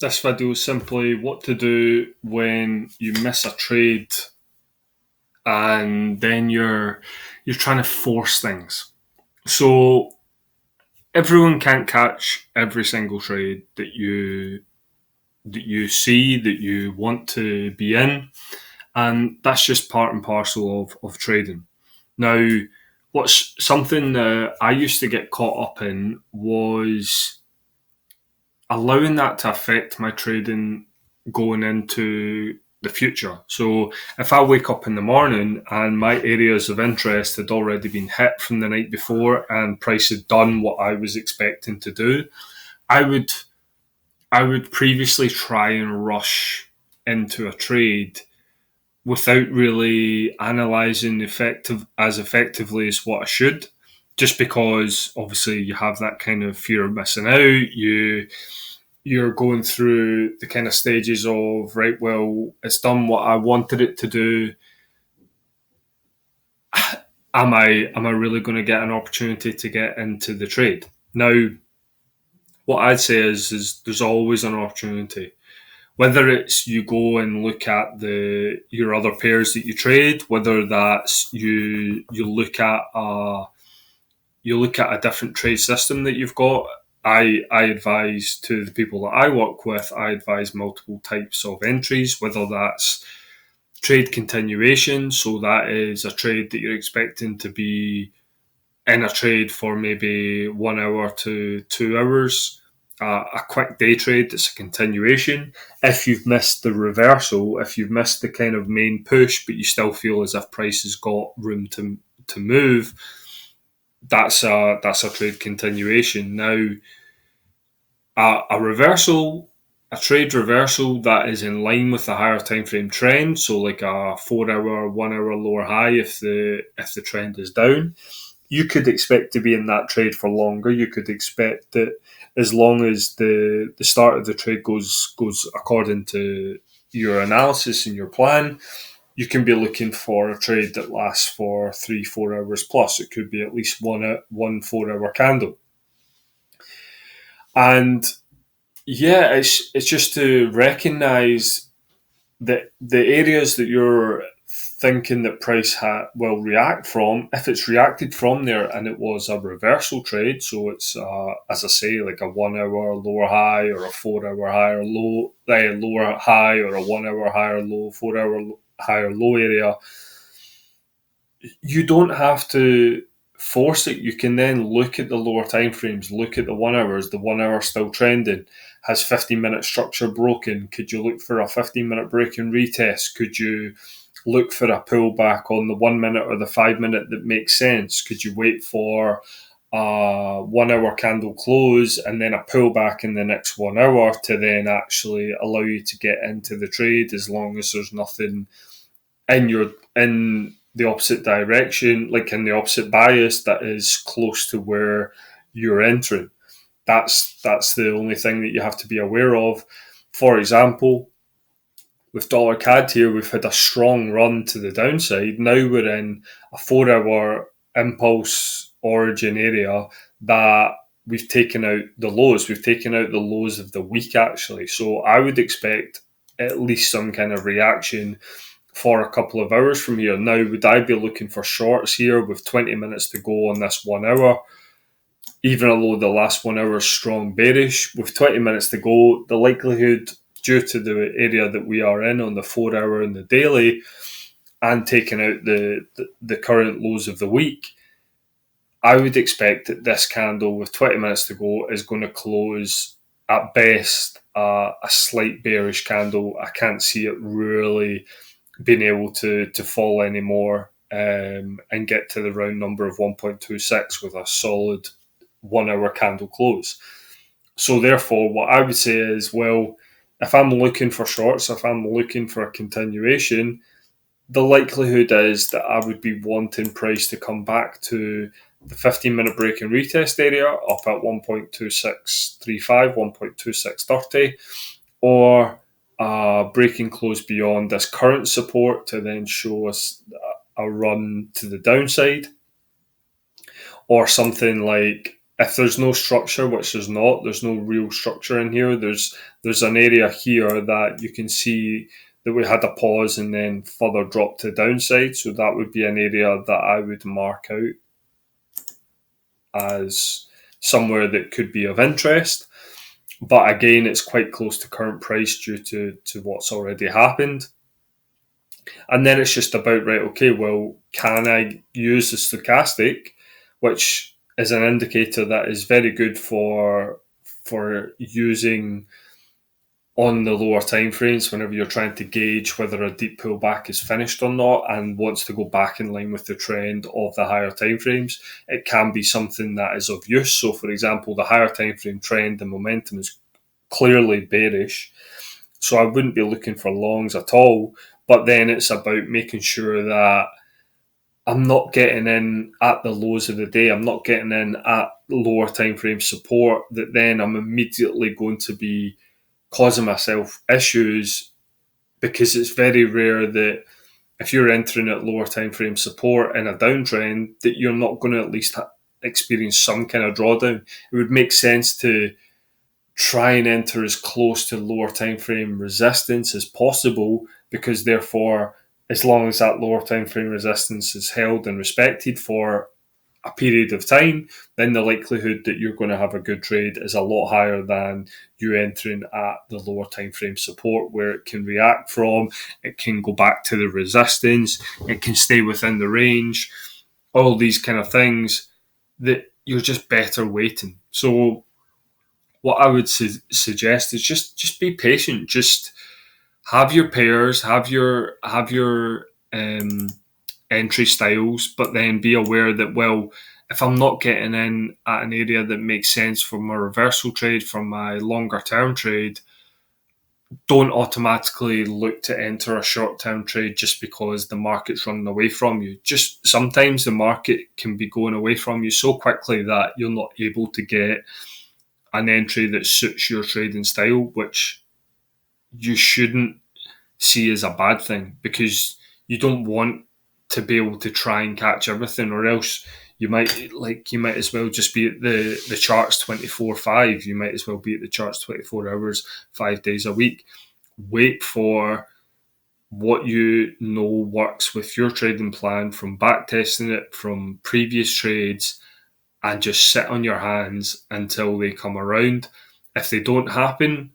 This video is simply what to do when you miss a trade and then you're trying to force things. So everyone can't catch every single trade that you see that you want to be in, and that's just part and parcel of trading. Now, what's something that I used to get caught up in was allowing that to affect my trading going into the future. So if I wake up in the morning and my areas of interest had already been hit from the night before and price had done what I was expecting to do, I would I would previously try and rush into a trade without really analysing effectively as what I should. Just because obviously you have that kind of fear of missing out, you're going through the kind of stages of, right, well, it's done what I wanted it to do. Am I really going to get an opportunity to get into the trade? Now, what I'd say is there's always an opportunity. Whether it's you go and look at your other pairs that you trade, whether that's you look at a different trade system that you've got. I advise to the people that I work with, I advise multiple types of entries, whether that's trade continuation, so that is a trade that you're expecting to be in a trade for maybe 1 hour to 2 hours. A quick day trade that's a continuation. If you've missed the reversal, if you've missed the kind of main push, but you still feel as if price has got room to move, that's a trade continuation. Now, a reversal, a trade reversal that is in line with the higher time frame trend, so like a 4 hour, 1 hour lower high if the trend is down, you could expect to be in that trade for longer. You could expect that as long as the start of the trade goes according to your analysis and your plan, you can be looking for a trade that lasts for 3-4 hours plus. It could be at least one 4 hour candle. And yeah, it's just to recognize that the areas that you're thinking that price will react from, if it's reacted from there and it was a reversal trade, so it's as I say, like a 1 hour lower high or a 4 hour higher low, lower high, or a 1 hour higher low, 4 hour higher low area, you don't have to force it. You can then look at the lower time frames, look at the 1 hours. The 1 hour still trending. Has 15-minute structure broken? Could you look for a 15-minute break and retest? Could you look for a pullback on the 1 minute or the 5 minute that makes sense? Could you wait for a 1 hour candle close and then a pullback in the next 1 hour to then actually allow you to get into the trade, as long as there's nothing in the opposite direction, like in the opposite bias, that is close to where you're entering? That's the only thing that you have to be aware of. For example, with dollar CAD here, we've had a strong run to the downside. Now we're in a 4 hour impulse origin area that we've taken out the lows. We've taken out the lows of the week, actually. So I would expect at least some kind of reaction for a couple of hours from here. Now, would I be looking for shorts here with 20 minutes to go on this 1 hour? Even though the last 1 hour is strong bearish, with 20 minutes to go, the likelihood, due to the area that we are in on the 4 hour and the daily, and taking out the current lows of the week, I would expect that this candle with 20 minutes to go is going to close at best a slight bearish candle. I can't see it really being able to fall anymore and get to the round number of 1.26 with a solid 1 hour candle close. So therefore, what I would say is, well, if I'm looking for shorts, if I'm looking for a continuation, the likelihood is that I would be wanting price to come back to the 15-minute break and retest area up at 1.2635, 1.2630, or breaking close beyond this current support to then show us a run to the downside, or something like if there's no structure, which there's no real structure in here. There's an area here that you can see that we had a pause and then further drop to the downside. So that would be an area that I would mark out as somewhere that could be of interest. But again, it's quite close to current price due to what's already happened. And then it's just about, right, okay, well, can I use the stochastic, which is an indicator that is very good for using on the lower time frames whenever you're trying to gauge whether a deep pullback is finished or not and wants to go back in line with the trend of the higher time frames. It can be something that is of use. So, for example, the higher time frame trend and momentum is clearly bearish. So I wouldn't be looking for longs at all. But then it's about making sure that I'm not getting in at the lows of the day. I'm not getting in at lower time frame support that then I'm immediately going to be causing myself issues, because it's very rare that if you're entering at lower time frame support in a downtrend that you're not going to at least experience some kind of drawdown. It would make sense to try and enter as close to lower time frame resistance as possible, because therefore, as long as that lower time frame resistance is held and respected for a period of time, then the likelihood that you're going to have a good trade is a lot higher than you entering at the lower time frame support, where it can react from, it can go back to the resistance, it can stay within the range, all these kind of things that you're just better waiting. So what I would suggest is just be patient. Just have your pairs, have your entry styles, but then be aware that, well, if I'm not getting in at an area that makes sense for my reversal trade, for my longer term trade, don't automatically look to enter a short term trade just because the market's running away from you. Just sometimes the market can be going away from you so quickly that you're not able to get an entry that suits your trading style, which you shouldn't see as a bad thing, because you don't want to be able to try and catch everything, or else you might as well just be at the charts 24/5. You might as well be at the charts 24 hours, 5 days a week. Wait for what you know works with your trading plan from backtesting it from previous trades, and just sit on your hands until they come around. If they don't happen,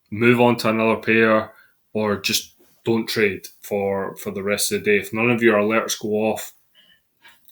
move on to another pair, or just don't trade for the rest of the day. If none of your alerts go off,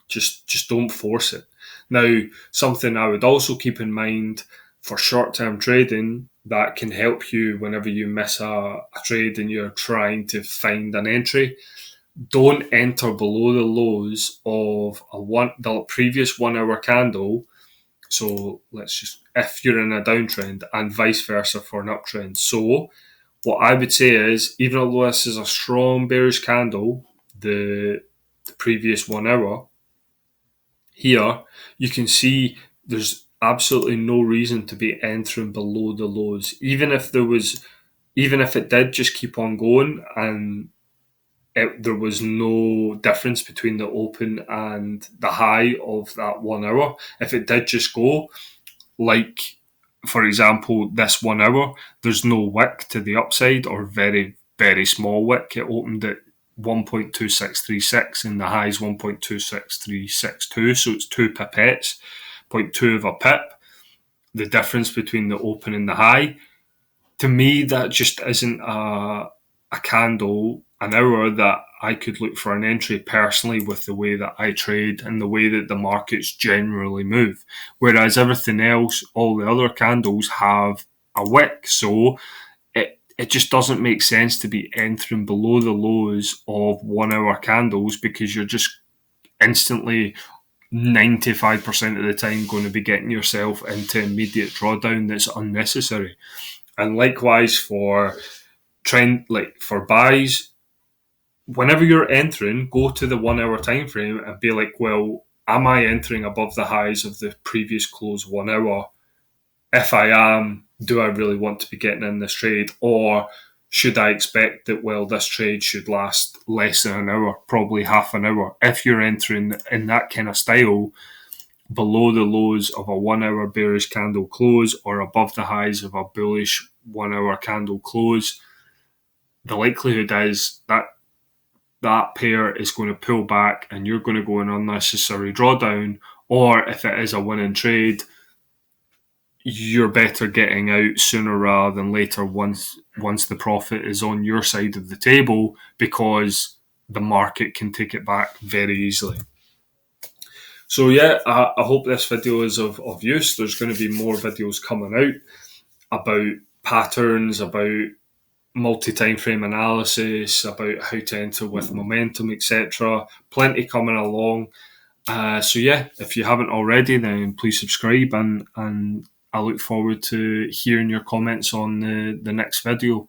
just don't force it. Now, something I would also keep in mind for short-term trading that can help you whenever you miss a trade and you're trying to find an entry, don't enter below the lows of the previous 1 hour candle. So if you're in a downtrend, and vice versa for an uptrend. So what I would say is, even although this is a strong bearish candle, the previous 1 hour, here you can see there's absolutely no reason to be entering below the lows. Even if it did just keep on going and there was no difference between the open and the high of that 1 hour. If it did just go, like, for example, this 1 hour, there's no wick to the upside, or very, very small wick. It opened at 1.2636 and the high is 1.26362, so it's 2 pipettes, 0.2 of a pip, the difference between the open and the high. To me, that just isn't a candle, an hour that I could look for an entry personally, with the way that I trade and the way that the markets generally move. Whereas everything else, all the other candles have a wick. So it just doesn't make sense to be entering below the lows of 1 hour candles, because you're just instantly 95% of the time going to be getting yourself into immediate drawdown that's unnecessary. And likewise for buys, whenever you're entering, go to the 1 hour time frame and be like, well, am I entering above the highs of the previous close 1 hour? If I am, do I really want to be getting in this trade? Or should I expect that, well, this trade should last less than an hour, probably half an hour? If you're entering in that kind of style, below the lows of a 1 hour bearish candle close or above the highs of a bullish 1 hour candle close, the likelihood is that that pair is going to pull back and you're going to go in unnecessary drawdown. Or if it is a winning trade, you're better getting out sooner rather than later once the profit is on your side of the table, because the market can take it back very easily. So yeah, I hope this video is of use. There's going to be more videos coming out about patterns, about multi-time frame analysis, about how to enter with momentum, etc. Plenty coming along. So yeah, if you haven't already, then please subscribe, and I look forward to hearing your comments on the next video.